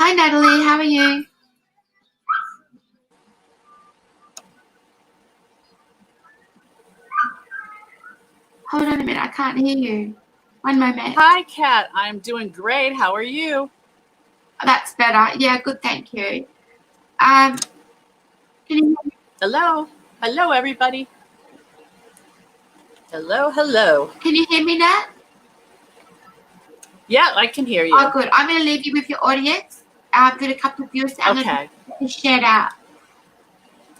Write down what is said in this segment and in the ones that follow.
Hi, Natalie. How are you? Hold on a minute. I can't hear you. One moment. Hi, Kat. I'm doing great. How are you? That's better. Yeah, good. Thank you. Can you hear me? Hello. Hello, everybody. Hello, hello. Can you hear me, Nat? Yeah, I can hear Oh, you. good. I'm going to leave you with your audience. I've got a couple of viewers. I'm going to share it out.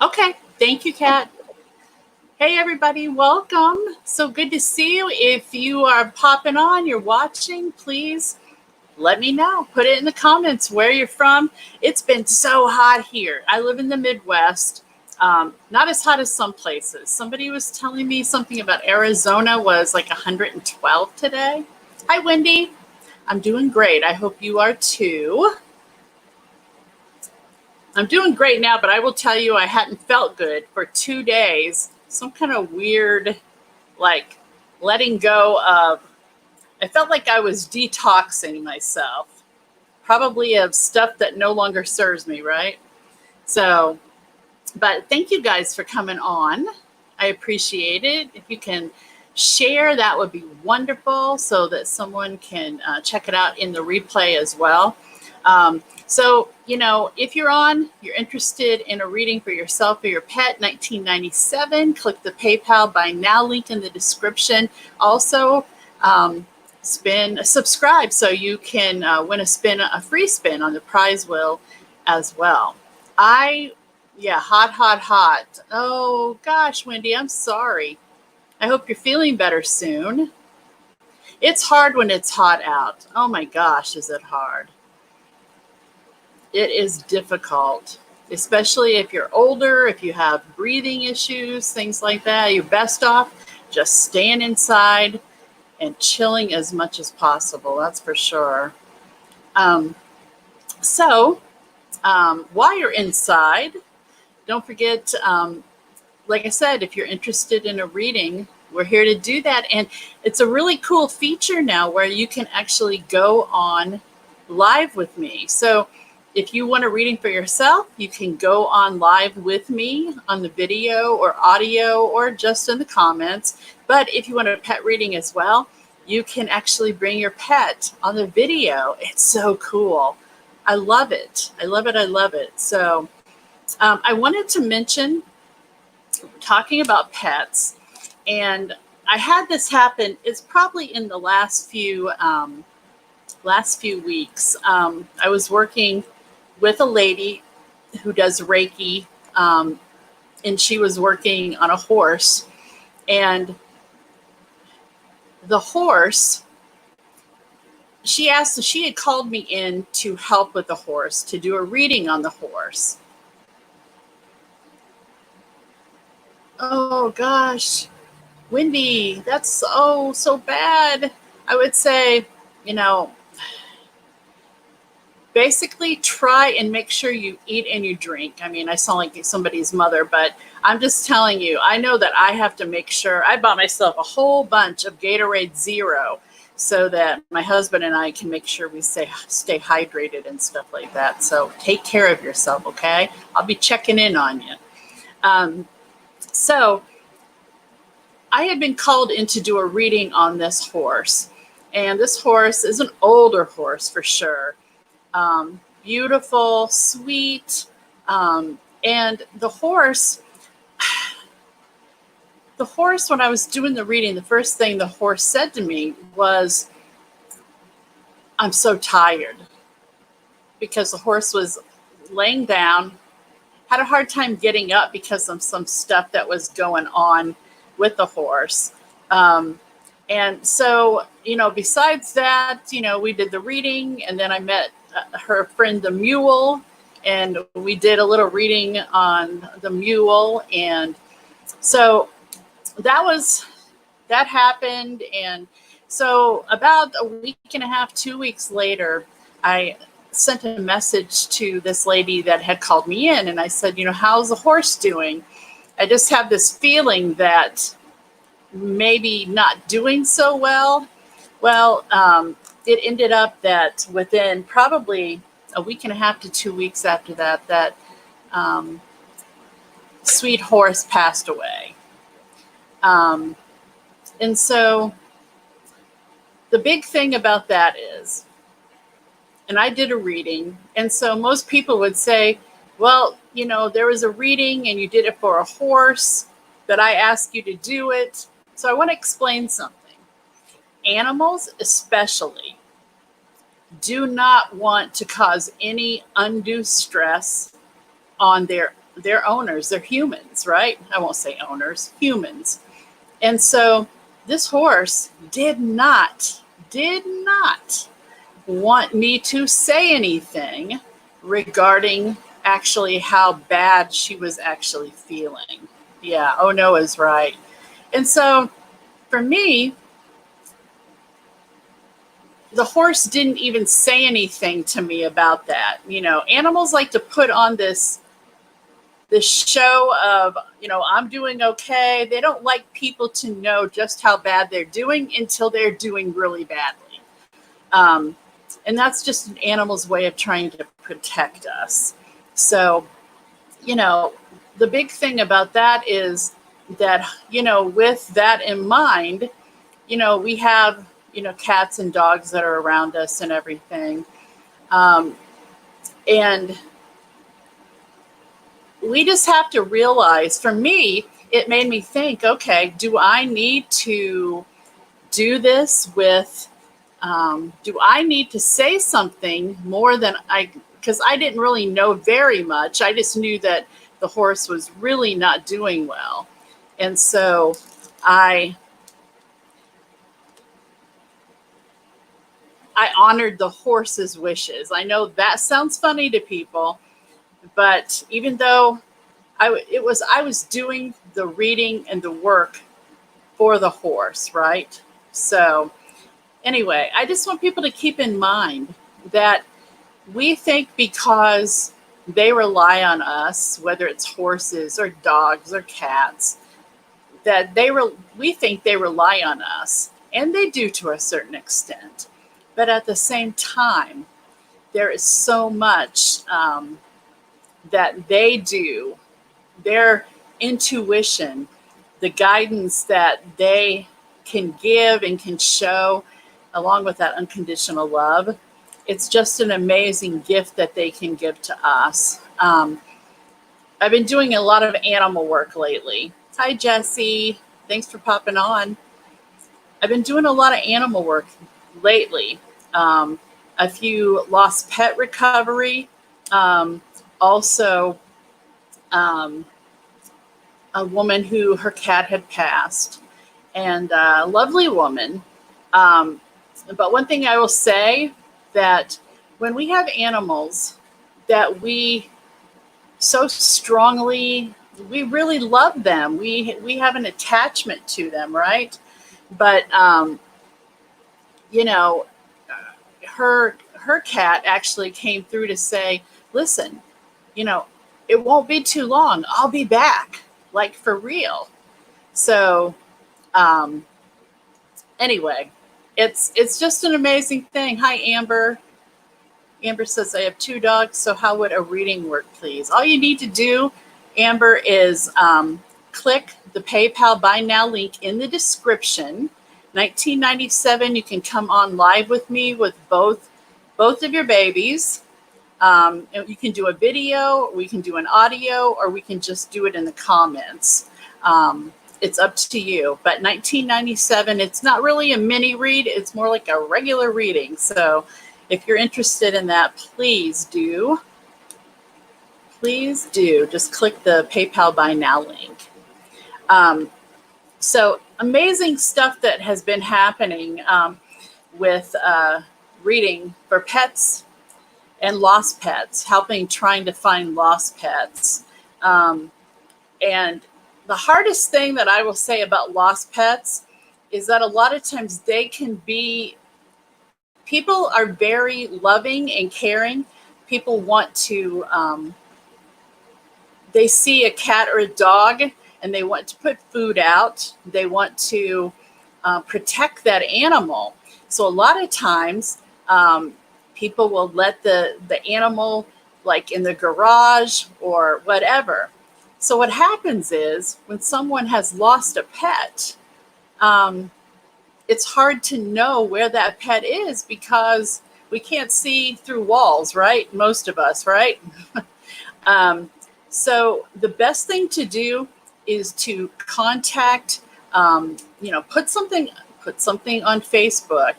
Okay. Thank you, Kat. Hey, everybody. Welcome. So good to see you. If you are popping on, you're watching, please let me know. Put it in the comments where you're from. It's been so hot here. I live in the Midwest. Not as hot as some places. Somebody was telling me something about Arizona was like 112 today. Hi, Wendy. I'm doing great. I hope you are too. I'm doing great now, but I will tell you I hadn't felt good for 2 days. Some kind of weird, like letting go of, I felt like I was detoxing myself, probably of stuff that no longer serves me, right? So, but thank you guys for coming on. I appreciate it. If you can share, that would be wonderful so that someone can check it out in the replay as well. So, if you're interested in a reading for yourself or your pet, 1997, click the PayPal Buy Now link in the description. Also, subscribe so you can win a free spin on the prize wheel as well. Hot. Oh gosh, Wendy, I'm sorry. I hope you're feeling better soon. It's hard when it's hot out. Oh my gosh, is it hard? It is difficult, especially if you're older, if you have breathing issues, things like that. You're best off just staying inside and chilling as much as possible. That's for sure. While you're inside, don't forget, like I said, if you're interested in a reading, we're here to do that. And it's a really cool feature now where you can actually go on live with me. So if you want a reading for yourself, you can go on live with me on the video or audio or just in the comments. But if you want a pet reading as well, you can actually bring your pet on the video. It's so cool. I love it. I love it. I love it. So I wanted to mention, talking about pets, and I had this happen. It's probably in the last few weeks. I was working with a lady who does Reiki, and she was working on a horse, and the horse. She had called me in to help with the horse, to do a reading on the horse. Oh gosh, Wendy, that's so bad. I would say, basically try and make sure you eat and you drink. I mean, I sound like somebody's mother, but I'm just telling you, I know that I have to make sure. I bought myself a whole bunch of Gatorade Zero so that my husband and I can make sure we stay hydrated and stuff like that. So take care of yourself, okay? I'll be checking in on you. So I had been called in to do a reading on this horse. And this horse is an older horse for sure. Beautiful, sweet. And the horse, when I was doing the reading, the first thing the horse said to me was, "I'm so tired." Because the horse was laying down, had a hard time getting up because of some stuff that was going on with the horse. And so, besides that, we did the reading, and then I met her friend, the mule, and we did a little reading on the mule. And so that happened. And so about a week and a half, 2 weeks later, I sent a message to this lady that had called me in, and I said, how's the horse doing? I just have this feeling that maybe not doing so well. Well, it ended up that within probably a week and a half to 2 weeks after that, that sweet horse passed away. And so the big thing about that is, and I did a reading, and so most people would say, well, you know, there was a reading and you did it for a horse, but I asked you to do it. So I want to explain something. Animals especially do not want to cause any undue stress on their owners. They're humans, right? I won't say owners, humans. And so this horse did not want me to say anything regarding actually how bad she was actually feeling. Yeah, oh no is right. And so for me, the horse didn't even say anything to me about that. You know, animals like to put on this show of, you know, I'm doing okay. They don't like people to know just how bad they're doing until they're doing really badly. And that's just an animal's way of trying to protect us. So, you know, the big thing about that is that, you know, with that in mind, you know, we have, you know, cats and dogs that are around us and everything. And we just have to realize, for me, it made me think, okay, do I need to do this with, do I need to say something more than because I didn't really know very much. I just knew that the horse was really not doing well. And so I honored the horse's wishes. I know that sounds funny to people, but even though I was doing the reading and the work for the horse, right? So anyway, I just want people to keep in mind that we think because they rely on us, whether it's horses or dogs or cats, that we think they rely on us, and they do to a certain extent. But at the same time, there is so much that they do, their intuition, the guidance that they can give and can show, along with that unconditional love. It's just an amazing gift that they can give to us. I've been doing a lot of animal work lately. Hi, Jesse. Thanks for popping on. I've been doing a lot of animal work lately. A few lost pet recovery. Also, a woman who her cat had passed, and a lovely woman. But one thing I will say, that when we have animals that we so strongly, we really love them. We have an attachment to them, right? But you know, her cat actually came through to say, listen, you know, it won't be too long. I'll be back, like for real. So anyway, it's just an amazing thing. Hi, Amber. Amber says, I have 2 dogs, so how would a reading work, please? All you need to do, Amber, is click the PayPal Buy Now link in the description. $19.97, you can come on live with me with both of your babies. And you can do a video, we can do an audio, or we can just do it in the comments. It's up to you. But $19.97, it's not really a mini read, it's more like a regular reading. So if you're interested in that, please do. Please do. Just click the PayPal Buy Now link. So amazing stuff that has been happening with reading for pets and lost pets, trying to find lost pets. And the hardest thing that I will say about lost pets is that a lot of times people are very loving and caring. People want to, they see a cat or a dog and they want to put food out. They want to protect that animal. So a lot of times, People will let the animal like in the garage or whatever. So what happens is when someone has lost a pet, it's hard to know where that pet is because we can't see through walls, right? Most of us, right? So the best thing to do is to contact, put something on Facebook,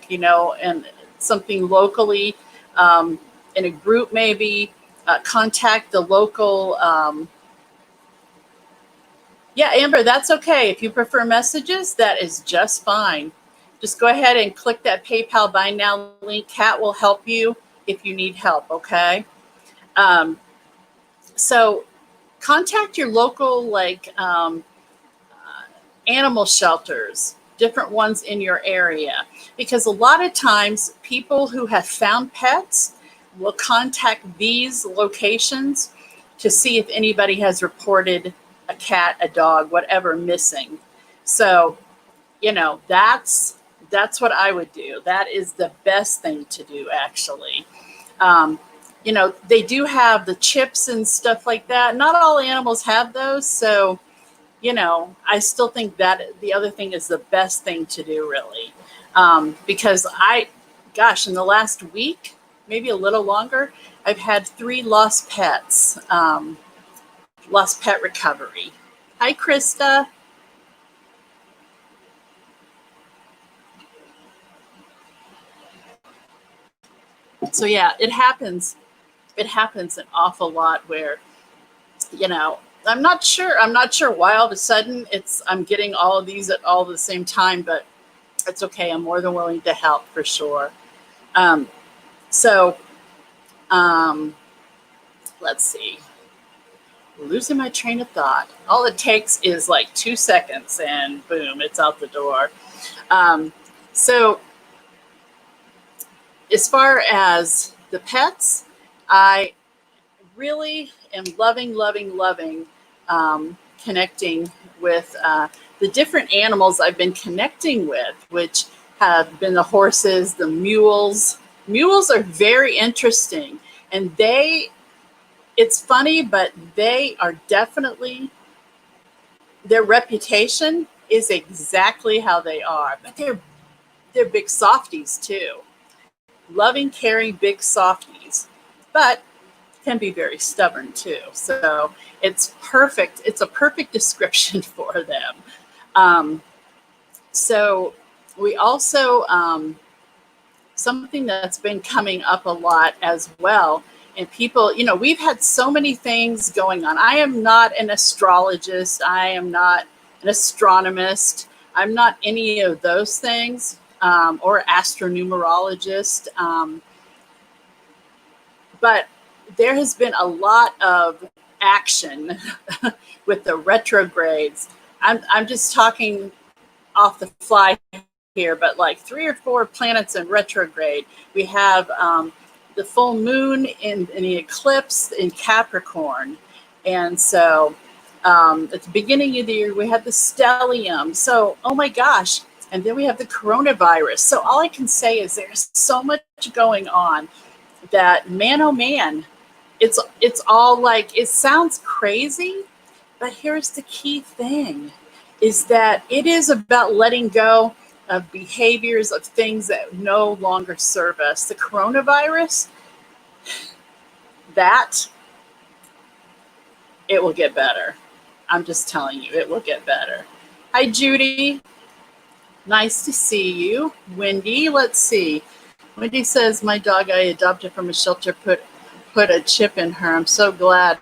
and something locally, in a group maybe. Contact the local. Yeah, Amber, that's okay. If you prefer messages, that is just fine. Just go ahead and click that PayPal Buy Now link. Kat will help you if you need help, okay? So contact your local, animal shelters, different ones in your area, because a lot of times people who have found pets will contact these locations to see if anybody has reported a cat, a dog, whatever missing. So, that's what I would do. That is the best thing to do, actually. They do have the chips and stuff like that. Not all animals have those, so I still think that the other thing is the best thing to do, really. Because in the last week, maybe a little longer, I've had 3 lost pets, lost pet recovery. Hi, Krista. So yeah, it happens. It happens an awful lot where, I'm not sure why all of a sudden I'm getting all of these at all the same time, but it's okay. I'm more than willing to help for sure. So let's see. Losing my train of thought. All it takes is like 2 seconds and boom, it's out the door. So as far as the pets, I really am loving connecting with the different animals I've been connecting with, which have been the horses, the mules. Mules are very interesting, and it's funny, but they are definitely, their reputation is exactly how they are, but they're big softies too. Loving, caring, big softies, but can be very stubborn too. So it's perfect. It's a perfect description for them. So we also, something that's been coming up a lot as well. And people, we've had so many things going on. I am not an astrologist. I am not an astronomist. I'm not any of those things, or astronumerologist. But there has been a lot of action with the retrogrades. I'm just talking off the fly here, but like 3 or 4 planets in retrograde. We have the full moon in the eclipse in Capricorn. And so at the beginning of the year, we had the stellium. So, oh my gosh. And then we have the coronavirus. So all I can say is there's so much going on that, man, oh man, it's all like, it sounds crazy, but here's the key thing, is that it is about letting go of behaviors, of things that no longer serve us. The coronavirus, it will get better. I'm just telling you, it will get better. Hi, Judy. Nice to see you. Wendy, let's see. Wendy says, my dog I adopted from a shelter put a chip in her. I'm so glad.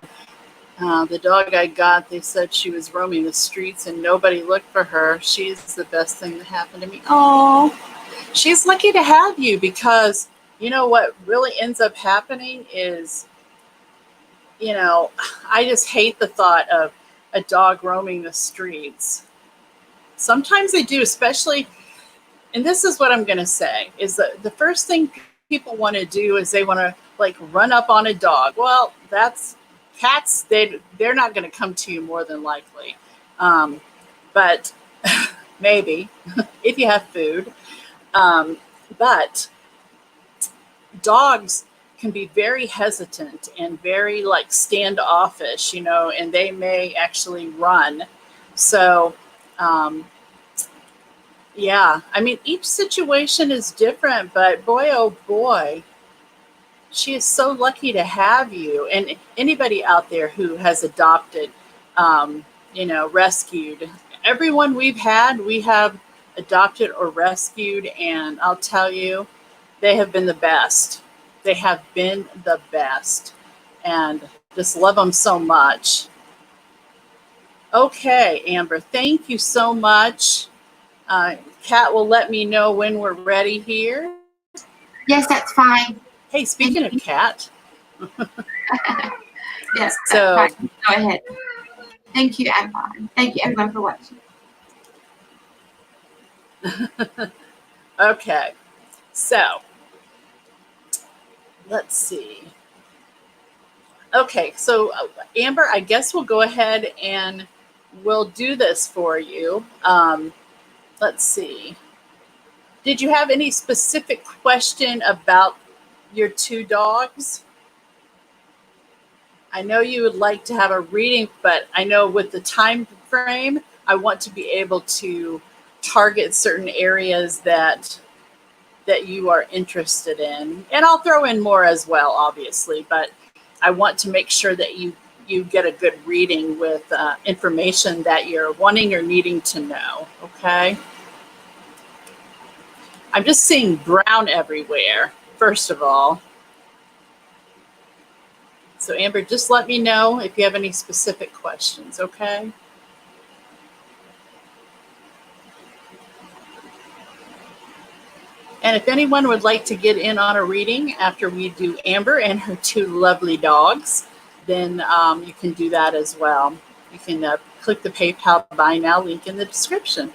The dog I got, they said she was roaming the streets and nobody looked for her. She's the best thing that happened to me. Oh, she's lucky to have you, because what really ends up happening is, I just hate the thought of a dog roaming the streets. Sometimes they do, especially, and this is what I'm going to say, is that the first thing people want to do is they want to like run up on a dog. Well, that's cats. They're not going to come to you more than likely. But maybe if you have food. But dogs can be very hesitant and very like standoffish, and they may actually run. So, um, yeah, I mean, each situation is different, but boy, oh boy, she is so lucky to have you. And anybody out there who has adopted, rescued, everyone we have adopted or rescued, and I'll tell you, they have been the best. They have been the best, and just love them so much. Okay, Amber, thank you so much. Kat will let me know when we're ready here. Yes, that's fine. Hey, speaking of Kat, Yes, so that's fine. Go ahead. Thank you, Amber. Thank you, everyone, for watching. okay, so let's see. Okay, so Amber, I guess we'll go ahead and we'll do this for you. Let's see. Did you have any specific question about your two dogs? I know you would like to have a reading, but I know with the time frame, I want to be able to target certain areas that you are interested in. And I'll throw in more as well, obviously, but I want to make sure that you get a good reading with information that you're wanting or needing to know, okay? I'm just seeing brown everywhere, first of all. So Amber, just let me know if you have any specific questions, okay? And if anyone would like to get in on a reading after we do Amber and her two lovely dogs, then you can do that as well. You can click the PayPal Buy Now link in the description.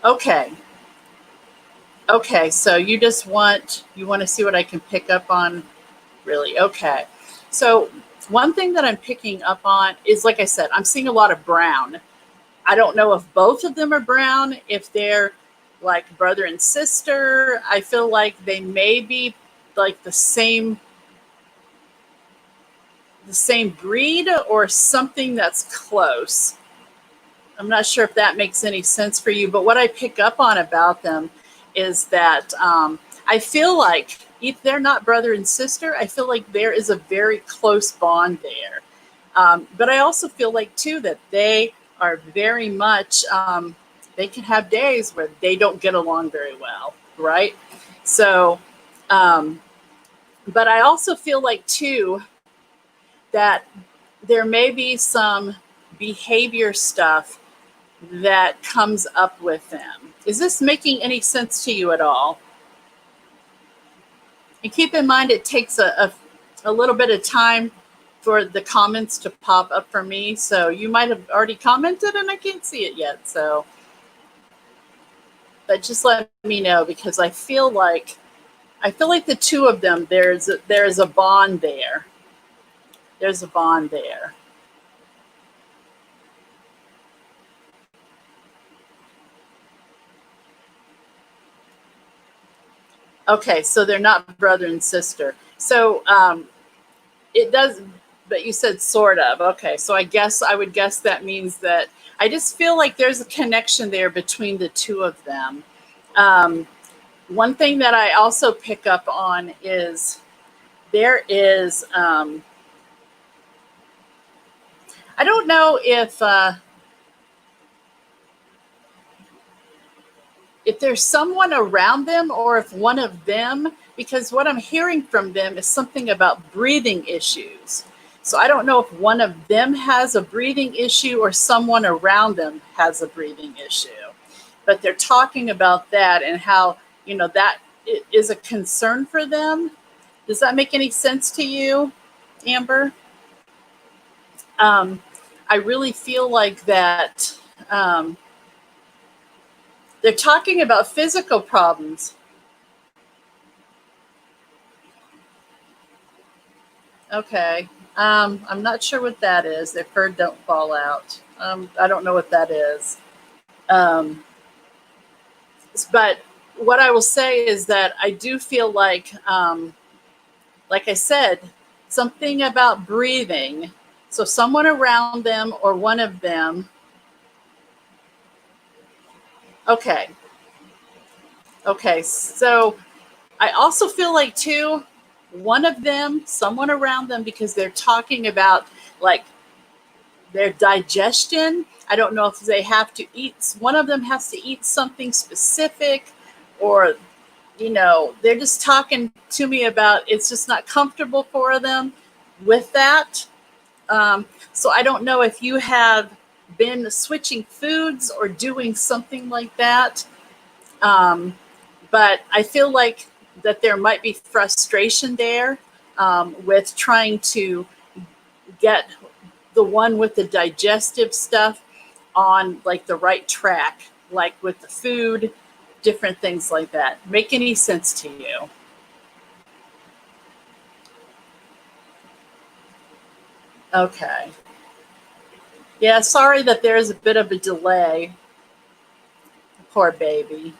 Okay. Okay, so you want to see what I can pick up on, really? Okay. So one thing that I'm picking up on is, like I said, I'm seeing a lot of brown. I don't know if both of them are brown, if they're like brother and sister. I feel like they may be like the same breed or something that's close. I'm not sure if that makes any sense for you, but what I pick up on about them is that I feel like if they're not brother and sister, I feel like there is a very close bond there. But I also feel like, too, that they are very much, they can have days where they don't get along very well, right? So, but I also feel like, too, that there may be some behavior stuff that comes up with them. Is this making any sense to you at all? And keep in mind, it takes a little bit of time for the comments to pop up for me. So you might have already commented and I can't see it yet. So, but just let me know, because I feel like the two of them, there's a bond there. There's a bond there. Okay, so they're not brother and sister. So it does, but you said sort of. Okay, so I would guess that means that I just feel like there's a connection there between the two of them. One thing that I also pick up on is there is, I don't know if there's someone around them or if one of them, because what I'm hearing from them is something about breathing issues. So I don't know if one of them has a breathing issue or someone around them has a breathing issue. But they're talking about that and how, that is a concern for them. Does that make any sense to you, Amber? I really feel like that they're talking about physical problems. Okay. I'm not sure what that is. Their fur don't fall out. I don't know what that is. But what I will say is that I do feel like like I said, something about breathing. So someone around them or one of them. Okay. Okay. So I also feel like too, one of them, someone around them, because they're talking about like their digestion. I don't know if they have to eat, one of them has to eat something specific, or, they're just talking to me about it's just not comfortable for them with that. So I don't know if you have been switching foods or doing something like that. But I feel like that there might be frustration there with trying to get the one with the digestive stuff on like the right track, like with the food, different things like that. Make any sense to you? Okay. Yeah, sorry that there's a bit of a delay. Poor baby.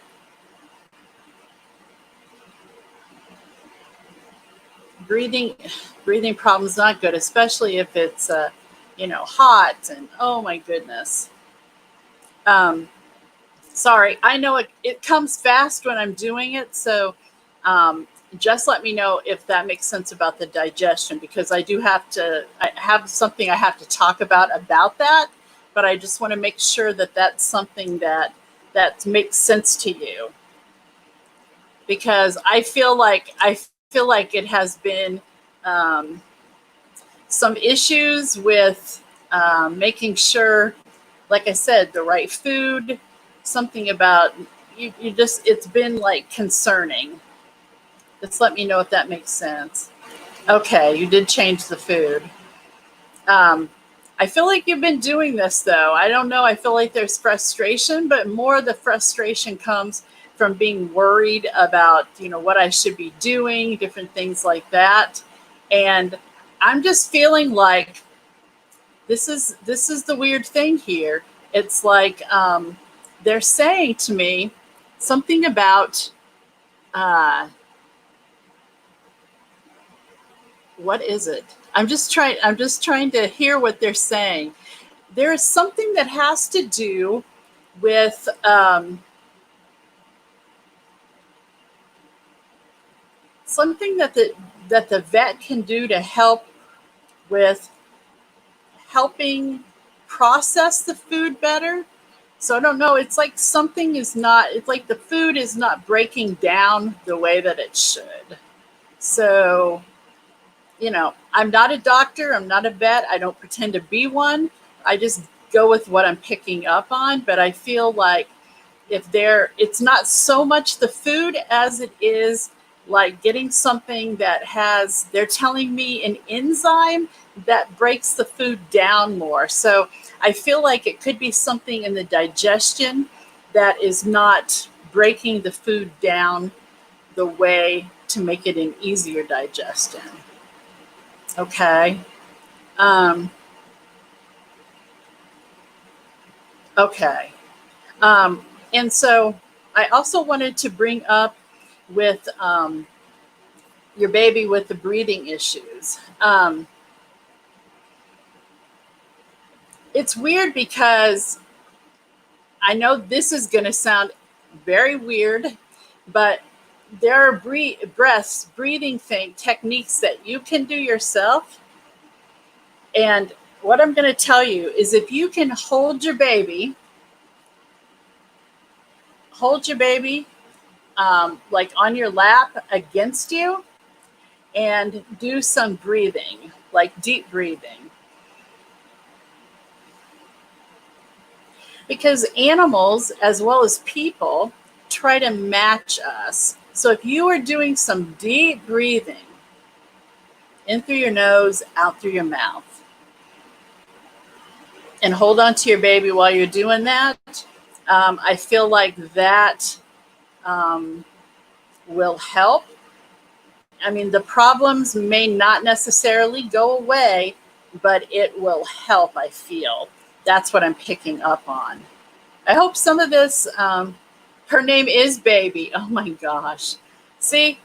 Breathing breathing problems not good, especially if it's hot, and oh my goodness. Um, Sorry, I know it comes fast when I'm doing it, so um, just let me know if that makes sense about the digestion, because I have something I have to talk about that, but I just want to make sure that that's something that makes sense to you, because I feel like it has been um, some issues with making sure, like I said, the right food, something about you just, it's been like concerning. Just let me know if that makes sense. Okay, you did change the food. Um, I feel like you've been doing this though. I don't know. I feel like there's frustration, but more of the frustration comes from being worried about, what I should be doing, different things like that. And I'm just feeling like this is the weird thing here. It's like they're saying to me something about uh, what is it? I'm just trying to hear what they're saying. There is something that has to do with something that the vet can do to help with helping process the food better. So I don't know. It's like something is not, it's like the food is not breaking down the way that it should. So, I'm not a doctor. I'm not a vet. I don't pretend to be one. I just go with what I'm picking up on. But I feel like it's not so much the food as it is like getting something that they're telling me an enzyme that breaks the food down more. So I feel like it could be something in the digestion that is not breaking the food down the way to make it an easier digestion. Okay. Um, okay. And so I also wanted to bring up with your baby with the breathing issues. It's weird because I know this is going to sound very weird, but there are breathing techniques that you can do yourself. And what I'm going to tell you is if you can hold your baby like on your lap against you, and do some breathing, like deep breathing. Because animals, as well as people, try to match us. So if you are doing some deep breathing, in through your nose, out through your mouth, and hold on to your baby while you're doing that, I feel like that um, will help. I mean, the problems may not necessarily go away, but it will help, I feel. That's what I'm picking up on. I hope some of this, her name is Baby. Oh my gosh. See,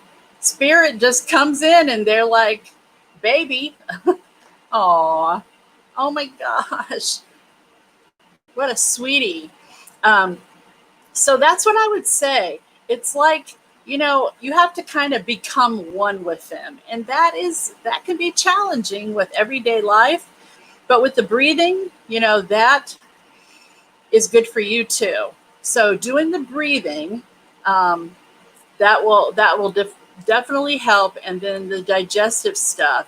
spirit just comes in and they're like, baby. Aw. Oh my gosh. What a sweetie. So that's what I would say. It's like, you have to kind of become one with them. And that can be challenging with everyday life. But with the breathing, that is good for you too. So doing the breathing, that will definitely help. And then the digestive stuff,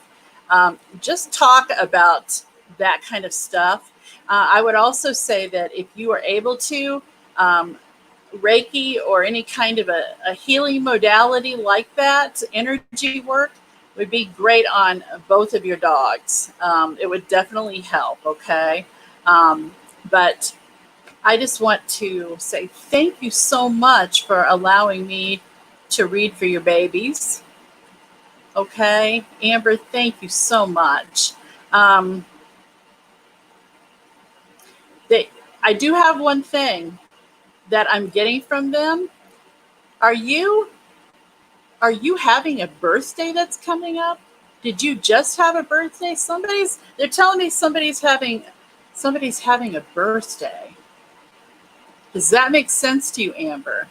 just talk about that kind of stuff. I would also say that if you are able to, Reiki or any kind of a healing modality like that, energy work would be great on both of your dogs. It would definitely help, okay? But I just want to say thank you so much for allowing me to read for your babies. Okay, Amber, thank you so much. I do have one thing that I'm getting from them. Are you having a birthday that's coming up? Did you just have a birthday? They're telling me somebody's having a birthday. Does that make sense to you, Amber?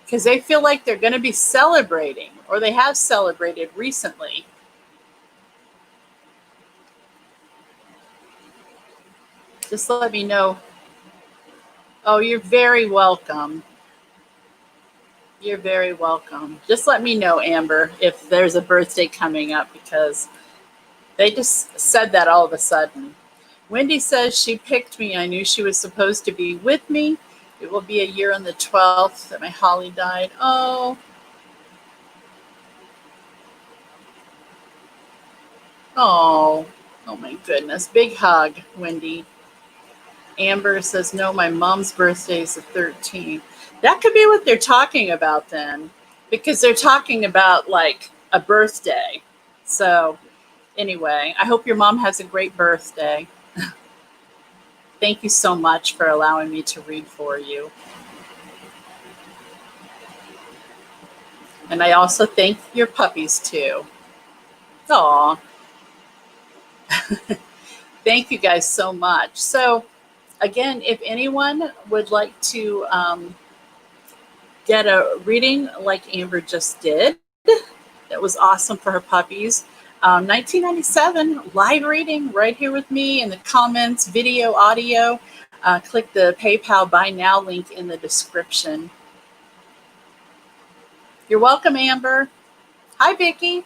Because they feel like they're going to be celebrating, or they have celebrated recently. Just let me know. Oh, you're very welcome. You're very welcome. Just let me know, Amber, if there's a birthday coming up, because they just said that all of a sudden. Wendy says she picked me. I knew she was supposed to be with me. It will be a year on the 12th that my Holly died. Oh. Oh my goodness. Big hug, Wendy. Amber says, no, my mom's birthday is the 13th. That could be what they're talking about then, because they're talking about like a birthday. So anyway, I hope your mom has a great birthday. Thank you so much for allowing me to read for you. And I also thank your puppies too. Aw. Thank you guys so much. So again, if anyone would like to get a reading like Amber just did, that was awesome for her puppies. 1997 live reading right here with me in the comments, video, audio. Click the PayPal Buy Now link in the description. You're welcome, Amber. Hi, Vicki.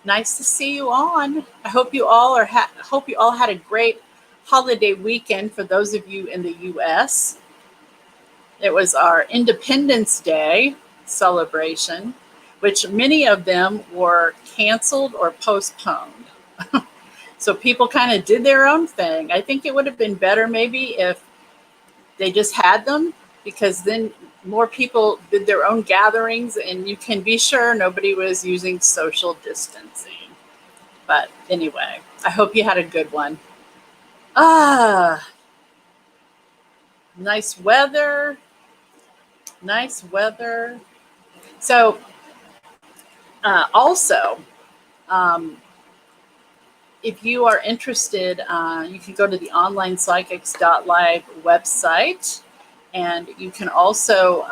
Nice to see you on. I hope you all had a great holiday weekend for those of you in the U.S. It was our Independence Day celebration, which many of them were canceled or postponed. So people kind of did their own thing. I think it would have been better maybe if they just had them, because then more people did their own gatherings, and you can be sure nobody was using social distancing. But anyway, I hope you had a good one. Nice weather. Nice weather. So also, if you are interested, you can go to the onlinepsychics.live website, and you can also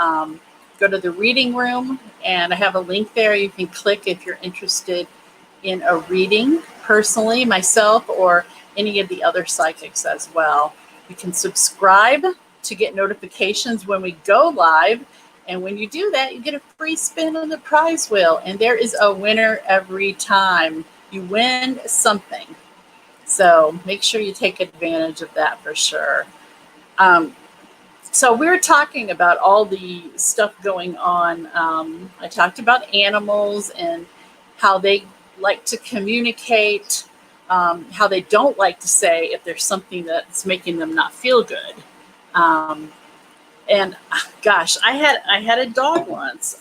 go to the reading room, and I have a link there. You can click if you're interested in a reading personally, myself, or any of the other psychics as well. You can subscribe to get notifications when we go live. And when you do that, you get a free spin on the prize wheel. And there is a winner every time. You win something. So make sure you take advantage of that for sure. So we're talking about all the stuff going on. I talked about animals and how they like to communicate, how they don't like to say if there's something that's making them not feel good. And gosh, I had a dog once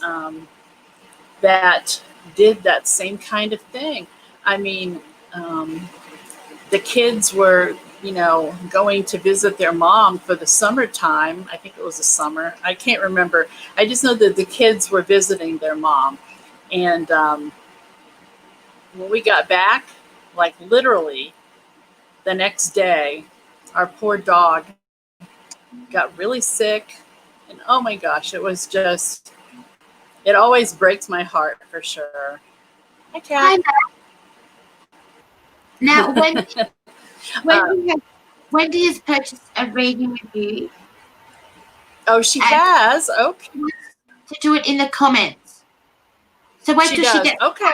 that did that same kind of thing. I mean, the kids were going to visit their mom for the summertime. I think it was the summer. I can't remember. I just know that the kids were visiting their mom. And when we got back, like literally the next day, our poor dog got really sick. And oh my gosh, it always breaks my heart for sure. Hi, Hi, Kat. now Wendy has purchased a reading with you. Oh, she has? Okay. To do it in the comments. So wait till she gets. Okay.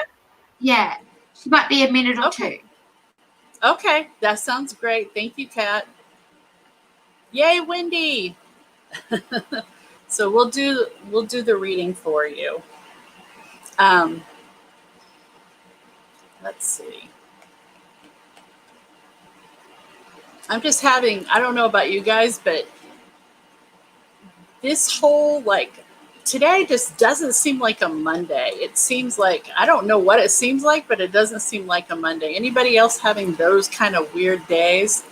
Yeah, she might be a minute or two. Okay, that sounds great. Thank you, Kat. Yay, Wendy. So we'll do the reading for you. Let's see. I'm just having, I don't know about you guys, but this whole today just doesn't seem like a Monday. It seems like, I don't know what it seems like, but it doesn't seem like a Monday. Anybody else having those kind of weird days?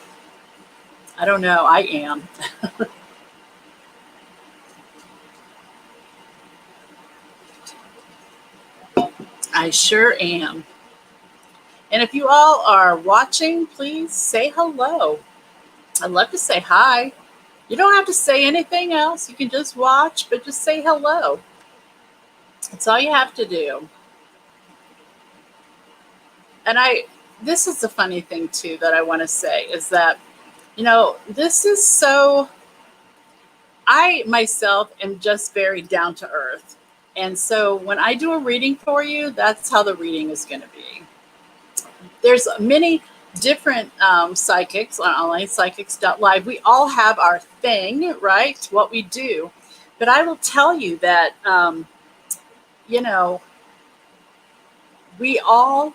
I don't know. I am. I sure am. And if you all are watching, please say hello. I'd love to say hi. You don't have to say anything else. You can just watch, but just say hello. That's all you have to do. And this is the funny thing too that I want to say is that, this is so, I myself am just very down to earth. And so when I do a reading for you, that's how the reading is going to be. There's many different psychics on onlinepsychics.live. We all have our thing, right? What we do. But I will tell you that, we all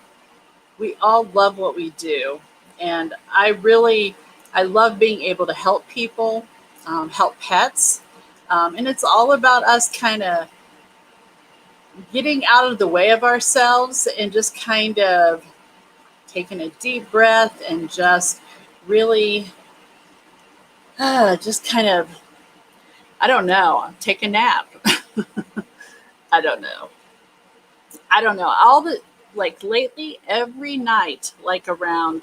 love what we do. And I love being able to help people, help pets. And it's all about us kind of getting out of the way of ourselves and just kind of taking a deep breath and just really just kind of, I don't know, take a nap. I don't know. Lately, every night, around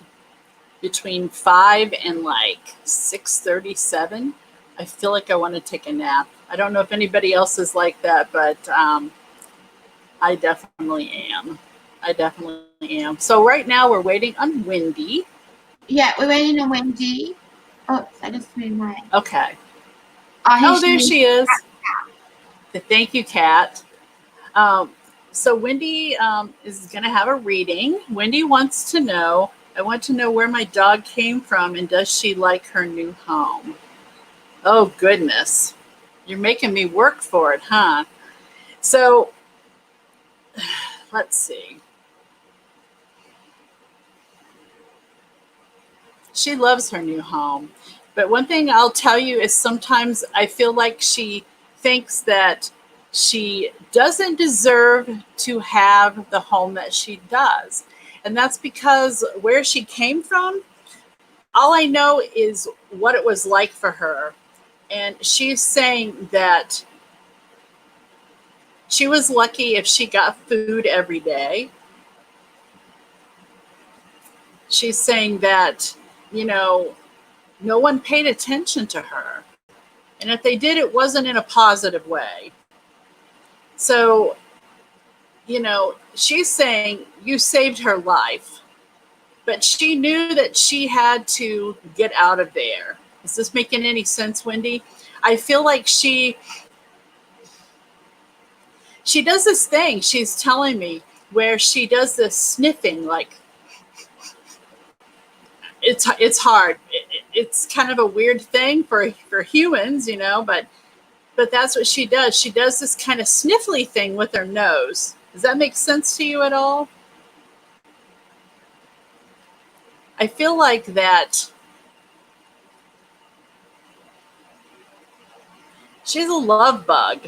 between 5 and 6:37, I feel like I want to take a nap. I don't know if anybody else is like that, but I definitely am. So right now we're waiting on Wendy. Yeah, we're waiting on Wendy. Oh, I just moved my. Okay. Oh, there she is. Thank you, Kat. So Wendy is going to have a reading. Wendy wants to know, I want to know where my dog came from and does she like her new home? Oh, goodness. You're making me work for it, huh? So let's see. She loves her new home. But one thing I'll tell you is sometimes I feel like she thinks that she doesn't deserve to have the home that she does. And that's because where she came from, all I know is what it was like for her. And she's saying that she was lucky if she got food every day. She's saying that, no one paid attention to her. And if they did, it wasn't in a positive way. So, she's saying you saved her life, but she knew that she had to get out of there. Is this making any sense, Wendy? I feel like she does this thing, she's telling me, where she does this sniffing, it's hard. It's kind of a weird thing for humans, but that's what she does. She does this kind of sniffly thing with her nose. Does that make sense to you at all? I feel like that she's a love bug.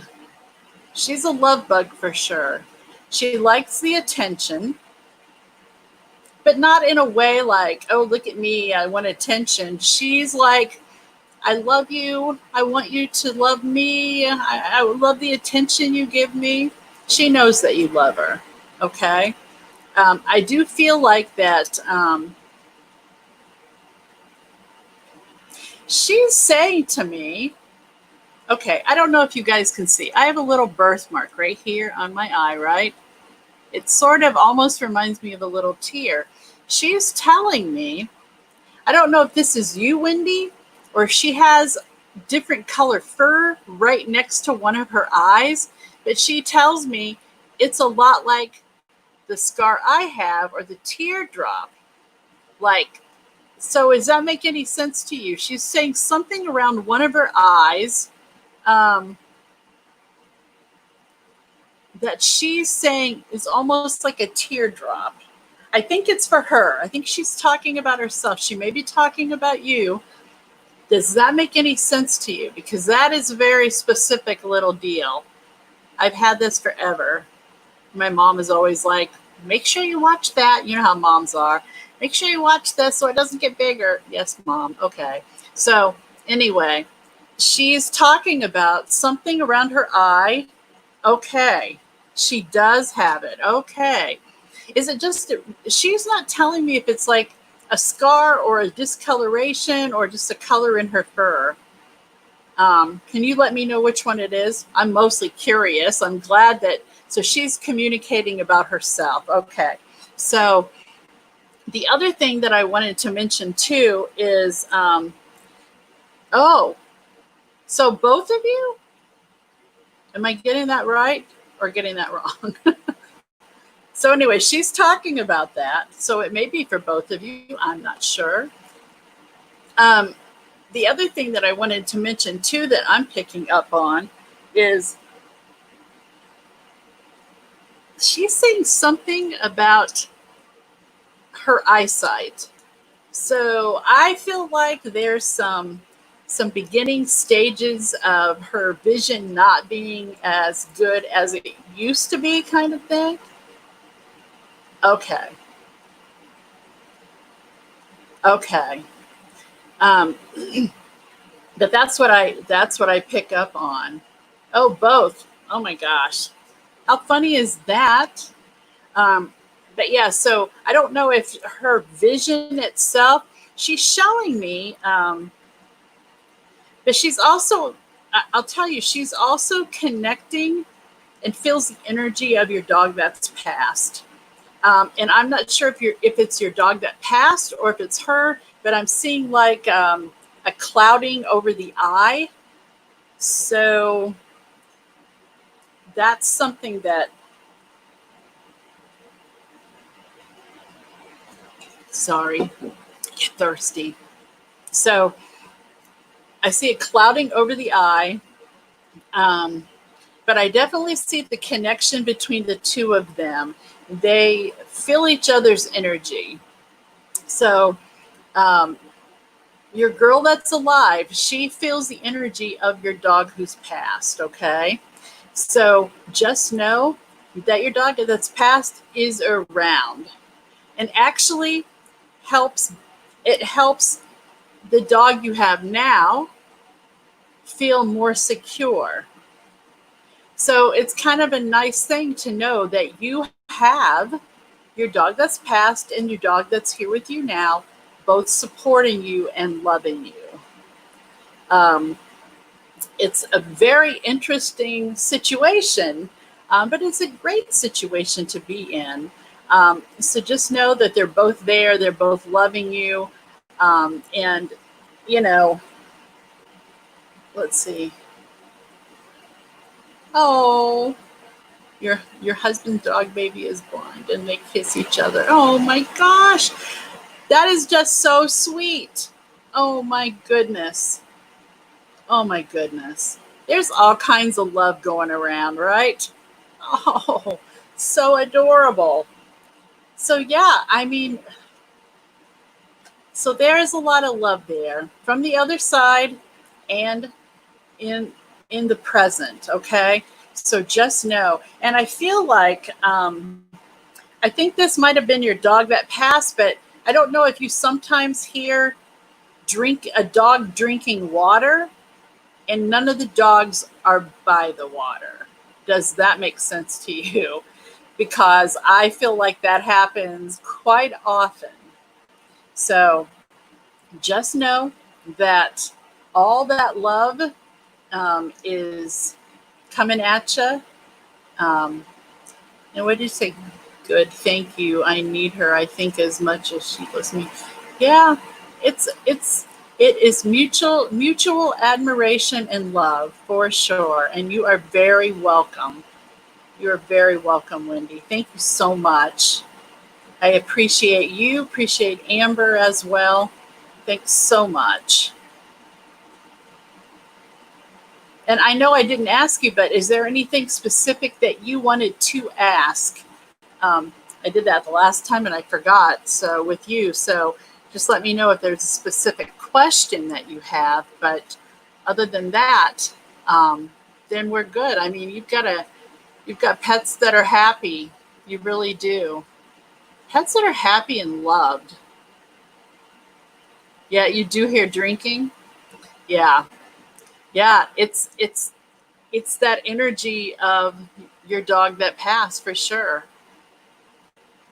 She's a love bug for sure. She likes the attention, but not in a way like, oh, look at me, I want attention. She's like, I love you. I want you to love me. I love the attention you give me. She knows that you love her. Okay. I do feel like that she's saying to me, okay, I don't know if you guys can see. I have a little birthmark right here on my eye, right? It sort of almost reminds me of a little tear. She's telling me, I don't know if this is you, Wendy, or if she has different color fur right next to one of her eyes, but she tells me it's a lot like the scar I have or the teardrop. Like, so does that make any sense to you? She's saying something around one of her eyes that she's saying is almost like a teardrop. I think it's for her. I think she's talking about herself. She may be talking about you. Does that make any sense to you? Because that is a very specific little deal. I've had this forever. My mom is always like, make sure you watch that. You know how moms are. Make sure you watch this so it doesn't get bigger. Yes, Mom. Okay. So anyway, she's talking about something around her eye. Okay. She does have it. Okay. Is it just, she's not telling me if it's like a scar or a discoloration or just a color in her fur. Can you let me know which one it is? I'm mostly curious. I'm glad that, so she's communicating about herself. Okay. So the other thing that I wanted to mention too is, oh, so both of you, am I getting that right or getting that wrong? So anyway, she's talking about that. So it may be for both of you. I'm not sure. The other thing that I wanted to mention too that I'm picking up on is she's saying something about her eyesight. So I feel like there's some beginning stages of her vision not being as good as it used to be, kind of thing. Okay. Okay. But that's what I pick up on. Oh, both. Oh my gosh. How funny is that? But yeah, so I don't know if her vision itself, she's showing me, but she's also, I'll tell you, she's also connecting and feels the energy of your dog that's passed. And I'm not sure if it's your dog that passed or if it's her, but I'm seeing like a clouding over the eye. So that's something that, sorry, get thirsty. So I see it clouding over the eye. But I definitely see the connection between the two of them. They feel each other's energy. So your girl that's alive, she feels the energy of your dog who's passed, okay? So just know that your dog that's passed is around. And actually it helps the dog you have now feel more secure. So it's kind of a nice thing to know that you have your dog that's passed and your dog that's here with you now, both supporting you and loving you. It's a very interesting situation, but it's a great situation to be in. So just know that they're both there. They're both loving you. And, you know, let's see. Oh, your husband's dog baby is blind and they kiss each other. Oh my gosh. That is just so sweet. Oh my goodness. Oh my goodness. There's all kinds of love going around, right? Oh, so adorable. So yeah, I mean, so there is a lot of love there from the other side and in the present, okay? So just know. And I feel like I think this might have been your dog that passed, but I don't know if you sometimes hear a dog drinking water, and none of the dogs are by the water. Does that make sense to you? Because I feel like that happens quite often. So just know that all that love is coming at you. And what did you say? Good, thank you. I need her, I think, as much as she loves me. Yeah, it is mutual admiration and love for sure. And you are very welcome. You are very welcome, Wendy. Thank you so much. I appreciate you, appreciate Amber as well. Thanks so much. And I know I didn't ask you, but is there anything specific that you wanted to ask? I did that the last time and I forgot. So with you, so just let me know if there's a specific question that you have. But other than that, then we're good. I mean, you've got pets that are happy. You really do. Pets that are happy and loved. Yeah, you do hear drinking. Yeah. Yeah, it's that energy of your dog that passed for sure.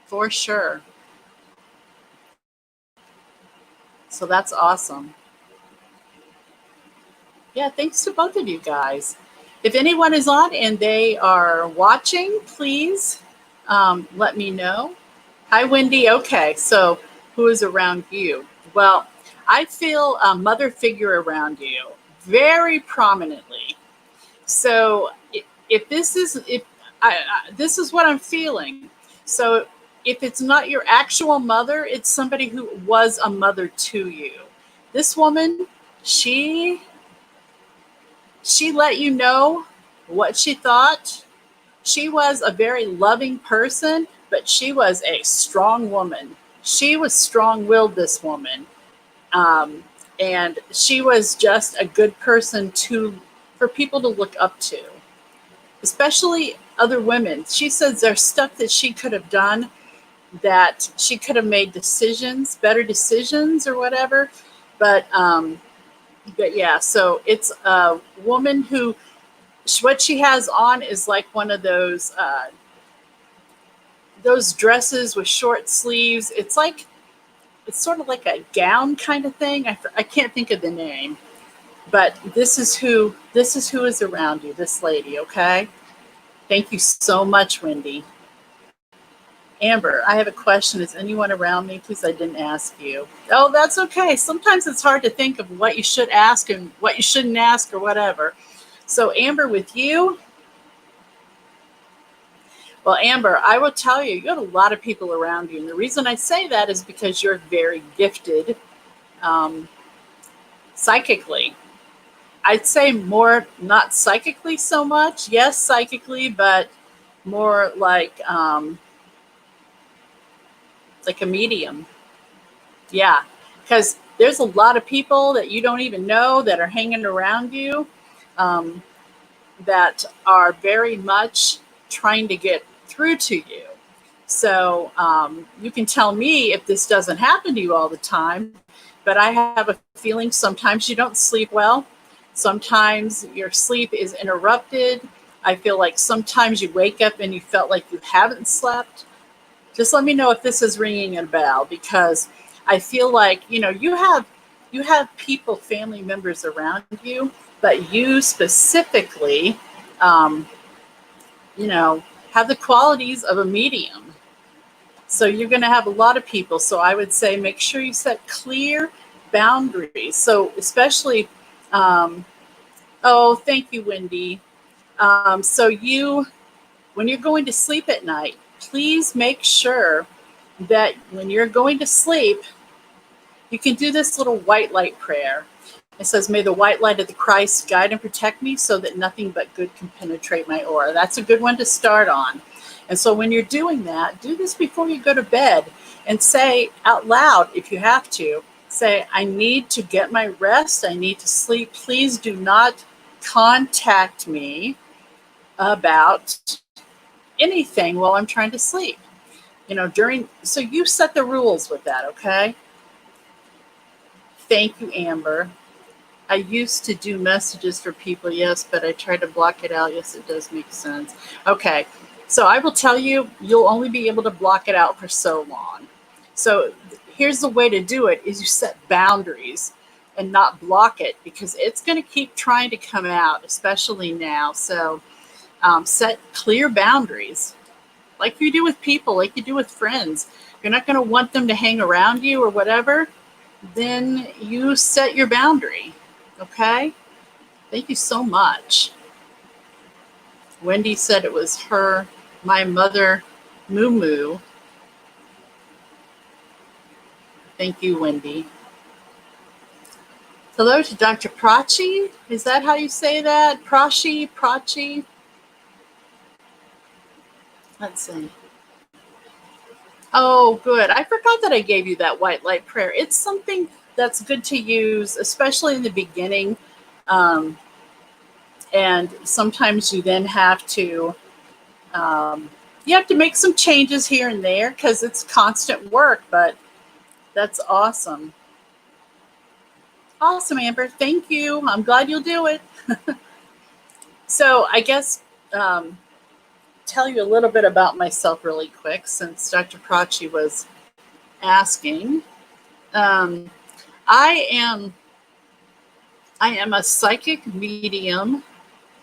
For sure. So that's awesome. Yeah, thanks to both of you guys. If anyone is on and they are watching, please let me know. Hi, Wendy. Okay, so who is around you? Well, I feel a mother figure around you very prominently. So if this is this is what I'm feeling. So if it's not your actual mother, it's somebody who was a mother to you. This woman, she let you know what she thought. She was a very loving person, but she was a strong woman. She was strong-willed, this woman. And she was just a good person for people to look up to, especially other women. She says there's stuff that she could have done, that she could have made better decisions or whatever. But yeah, so it's a woman who, what she has on is like one of those dresses with short sleeves. It's sort of like a gown kind of thing. I can't think of the name, but this is who is around you, this lady. Okay. Thank you so much, Wendy. Amber, I have a question. Is anyone around me? Please, I didn't ask you. Oh, that's okay. Sometimes it's hard to think of what you should ask and what you shouldn't ask or whatever. So Amber, with you, well, Amber, I will tell you, you have a lot of people around you. And the reason I say that is because you're very gifted psychically. I'd say more, not psychically so much. Yes, psychically, but more like a medium. Yeah, because there's a lot of people that you don't even know that are hanging around you that are very much trying to get through to you. So you can tell me if this doesn't happen to you all the time, but I have a feeling sometimes you don't sleep well. Sometimes your sleep is interrupted. I feel like sometimes you wake up and you felt like you haven't slept. Just let me know if this is ringing a bell, because I feel like, you have people, family members around you, but you specifically, have the qualities of a medium. So you're going to have a lot of people. So I would say make sure you set clear boundaries. So especially, oh, thank you, Wendy. So when you're going to sleep at night, please make sure that when you're going to sleep, you can do this little white light prayer. It says, may the white light of the Christ guide and protect me so that nothing but good can penetrate my aura. That's a good one to start on. And so when you're doing that, do this before you go to bed and say out loud, if you have to, say, I need to get my rest. I need to sleep. Please do not contact me about anything while I'm trying to sleep. So you set the rules with that, okay? Thank you, Amber. I used to do messages for people, yes, but I try to block it out. Yes, it does make sense. Okay, so I will tell you, you'll only be able to block it out for so long. So here's the way to do it is you set boundaries and not block it, because it's going to keep trying to come out, especially now. So set clear boundaries, like you do with people, like you do with friends. If you're not going to want them to hang around you or whatever, then you set your boundary. Okay? Thank you so much. Wendy said it was my mother, Moo Moo. Thank you, Wendy. Hello to Dr. Prachi. Is that how you say that? Prachi? Let's see. Oh, good. I forgot that I gave you that white light prayer. It's something that's good to use, especially in the beginning. And sometimes you then have to make some changes here and there because it's constant work, but that's awesome. Awesome, Amber. Thank you. I'm glad you'll do it. So I guess tell you a little bit about myself really quick, since Dr. Prachi was asking. I am a psychic medium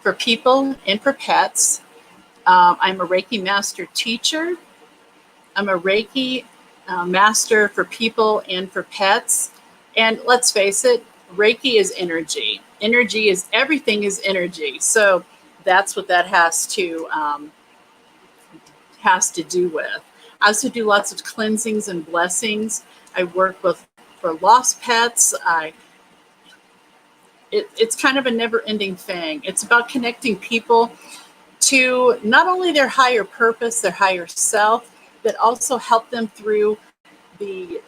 for people and for pets. I'm a Reiki master teacher. I'm a Reiki master for people and for pets. And let's face it, Reiki is energy. Everything is energy. So that's what that has to do with. I also do lots of cleansings and blessings. I work for lost pets. It's kind of a never-ending thing. It's about connecting people to not only their higher purpose, their higher self, but also help them through the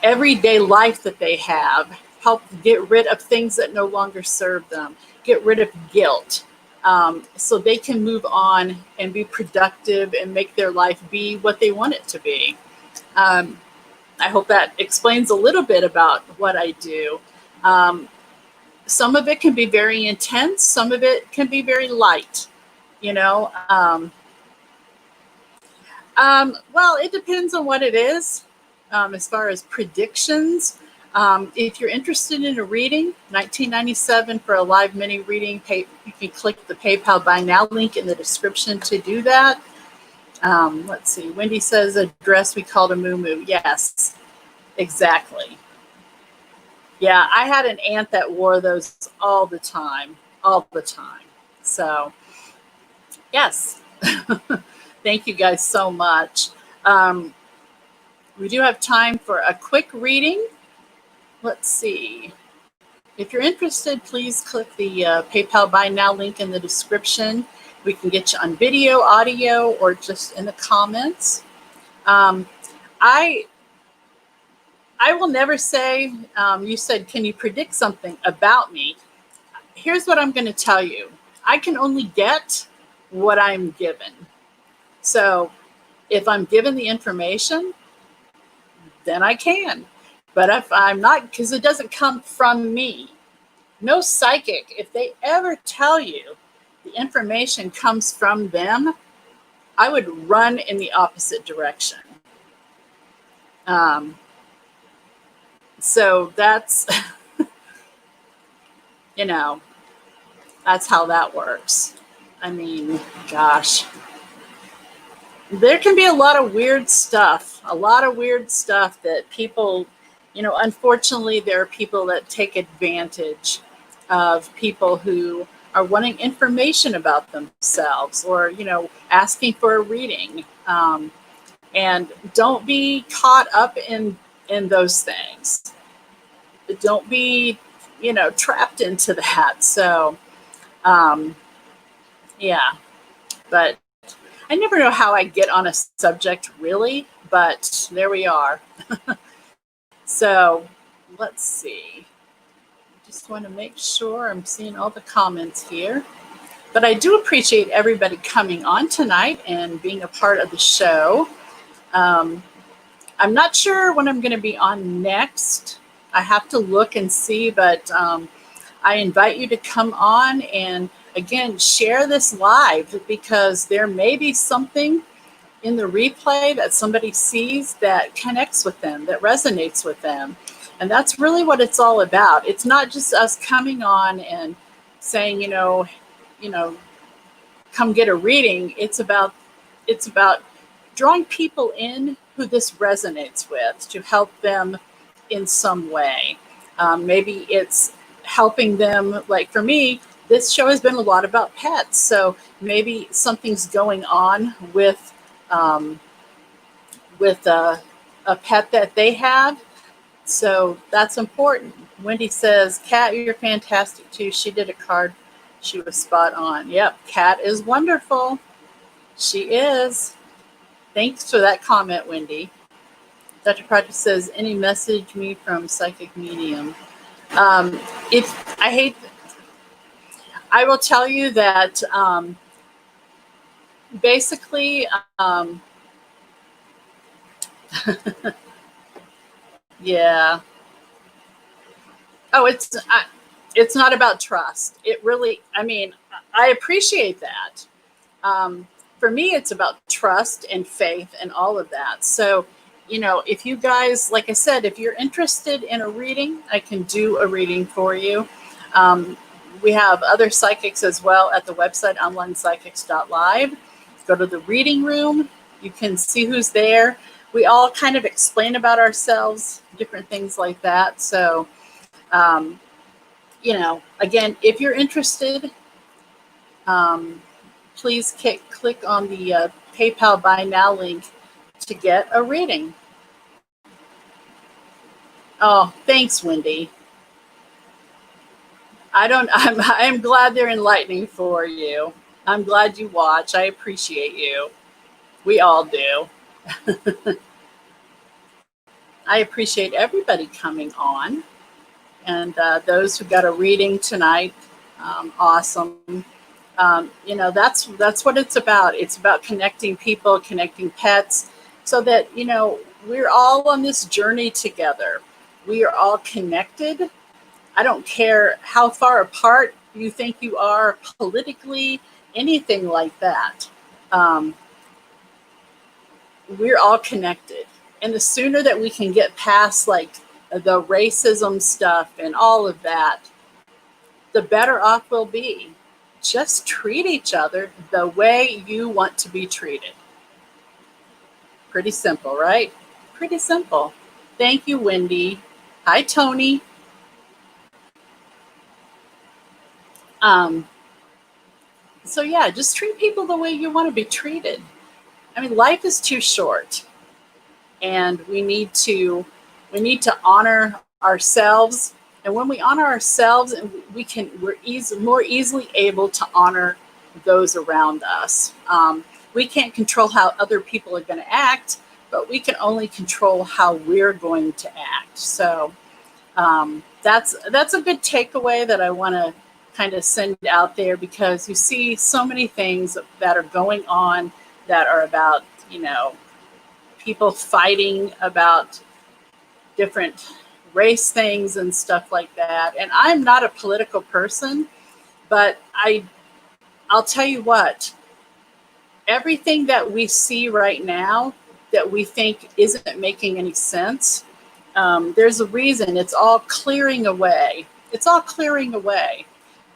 everyday life that they have, help get rid of things that no longer serve them, get rid of guilt, so they can move on and be productive and make their life be what they want it to be. I hope that explains a little bit about what I do. Some of it can be very intense. Some of it can be very light. Well, it depends on what it is. As far as predictions, if you're interested in a reading, $19.97 for a live mini reading. You can click the PayPal Buy Now link in the description to do that. Let's see. Wendy says a dress we called a Moo Moo. Yes, exactly. Yeah, I had an aunt that wore those all the time. So, yes. Thank you guys so much. We do have time for a quick reading. Let's see. If you're interested, please click the PayPal Buy Now link in the description. We can get you on video, audio, or just in the comments. I will never say, you said, can you predict something about me? Here's what I'm going to tell you. I can only get what I'm given. So if I'm given the information, then I can. But if I'm not, because it doesn't come from me. No psychic, if they ever tell you the information comes from them, I would run in the opposite direction. So that's, that's how that works. I mean, gosh. There can be a lot of weird stuff that people, unfortunately, there are people that take advantage of people who are wanting information about themselves or, asking for a reading. And don't be caught up in those things. Don't be, trapped into that. So, yeah, but I never know how I get on a subject really, but there we are. So let's see. Just want to make sure I'm seeing all the comments here. But I do appreciate everybody coming on tonight and being a part of the show. I'm not sure when I'm going to be on next. I have to look and see, but I invite you to come on and again, share this live, because there may be something in the replay that somebody sees that connects with them, that resonates with them. And that's really what it's all about. It's not just us coming on and saying, you know, come get a reading. It's about drawing people in who this resonates with to help them in some way. Maybe it's helping them, like for me, this show has been a lot about pets. So maybe something's going on um, with a pet that they have. So that's important. Wendy says, Kat, you're fantastic too. She did a card. She was spot on. Yep, Kat is wonderful. She is. Thanks for that comment, Wendy. Dr. Project says, any message me from psychic medium? If I hate, I will tell you that basically, yeah. Oh, it's not about trust. It really, I mean, I appreciate that. For me, it's about trust and faith and all of that. So, if you guys, like I said, if you're interested in a reading, I can do a reading for you. We have other psychics as well at the website, onlinepsychics.live. Go to the reading room. You can see who's there. We all kind of explain about ourselves, different things like that. So, again, if you're interested, please click on the PayPal Buy Now link to get a reading. Oh, thanks, Wendy. I'm glad they're enlightening for you. I'm glad you watch. I appreciate you. We all do. I appreciate everybody coming on. And those who got a reading tonight, awesome. That's what it's about. It's about connecting people, connecting pets, so that, we're all on this journey together. We are all connected. I don't care how far apart you think you are politically, anything like that. We're all connected. And the sooner that we can get past like the racism stuff and all of that, the better off we'll be. Just treat each other the way you want to be treated. Pretty simple, right? Pretty simple. Thank you, Wendy. Hi, Tony. So yeah, just treat people the way you want to be treated. I mean, life is too short, and we need to honor ourselves. And when we honor ourselves, we're more easily able to honor those around us. We can't control how other people are going to act, but we can only control how we're going to act. So that's a good takeaway that I want to kind of send out there, because you see so many things that are going on that are about, people fighting about different race things and stuff like that. And I'm not a political person, but I'll tell you what, everything that we see right now that we think isn't making any sense, there's a reason. It's all clearing away. It's all clearing away,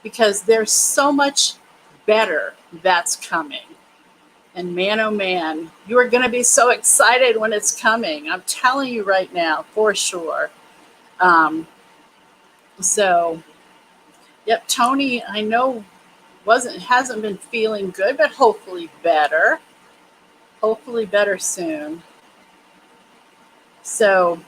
because there's so much better that's coming. And man, oh man, you are going to be so excited when it's coming. I'm telling you right now, for sure. So, yep, Tony, I know hasn't been feeling good, but hopefully better. Hopefully better soon. So,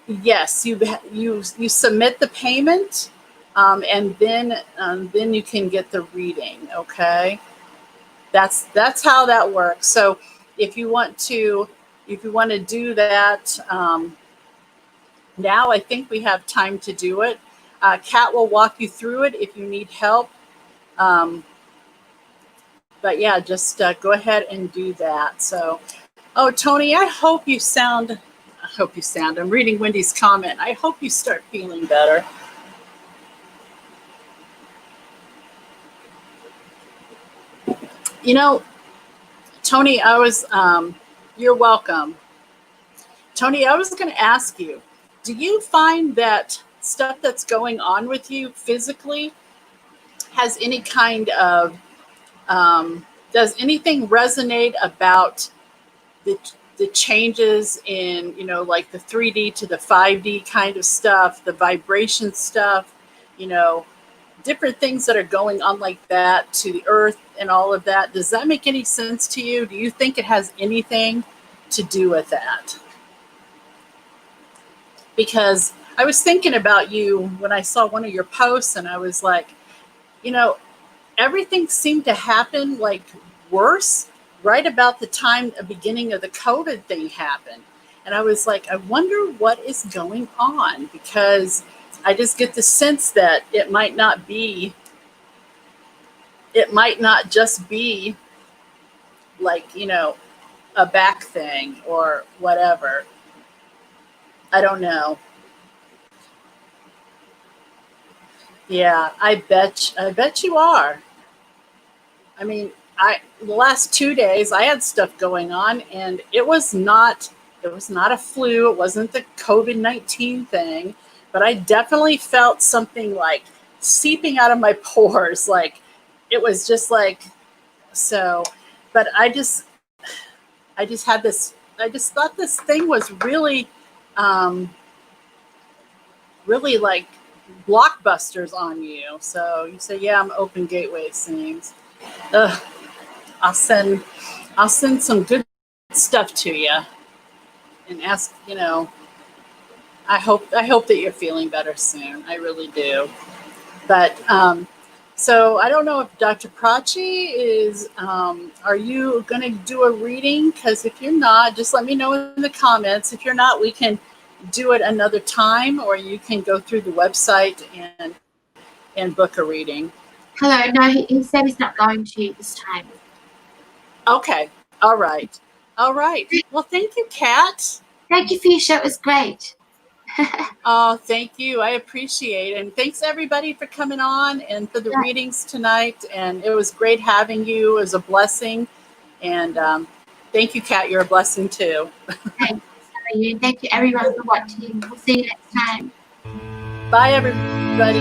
yes, you submit the payment, and then you can get the reading. Okay, that's how that works. So if you want to do that, now I think we have time to do it. Kat will walk you through it if you need help. but yeah, just go ahead and do that. So, oh, Tony, I hope you sound, I'm reading Wendy's comment. I hope you start feeling better. You know, Tony, you're welcome. Tony, I was going to ask you, do you find that stuff that's going on with you physically has any kind of, does anything resonate about the changes in, like the 3D to the 5D kind of stuff, the vibration stuff, different things that are going on like that to the earth and all of that? Does that make any sense to you? Do you think it has anything to do with that? Because I was thinking about you when I saw one of your posts, and I was like, everything seemed to happen like worse right about the time, the beginning of the COVID thing happened. And I was like, I wonder what is going on, because I just get the sense that it might not just be like, a back thing or whatever. I don't know. Yeah, I bet you are. I mean, the last 2 days I had stuff going on, and it was not a flu. It wasn't the COVID-19 thing, but I definitely felt something like seeping out of my pores. Like it was just like so. But I just had this. I just thought this thing was really, really like blockbusters on you. So you say, yeah, I'm open gateway things. Ugh. I'll send some good stuff to you and ask, I hope that you're feeling better soon. I really do. But so I don't know if Dr. Prachi is, are you going to do a reading? Because if you're not, just let me know in the comments. If you're not, we can do it another time, or you can go through the website and book a reading. Hello. No, he said he's not going to this time. Okay. All right. Well, thank you, Kat. Thank you for your show. It was great. Oh, thank you. I appreciate it. And thanks everybody for coming on and for the readings tonight. And it was great having you. It was a blessing. And thank you, Kat. You're a blessing too. Thanks. Thank you everyone for watching. We'll see you next time. Bye, everybody.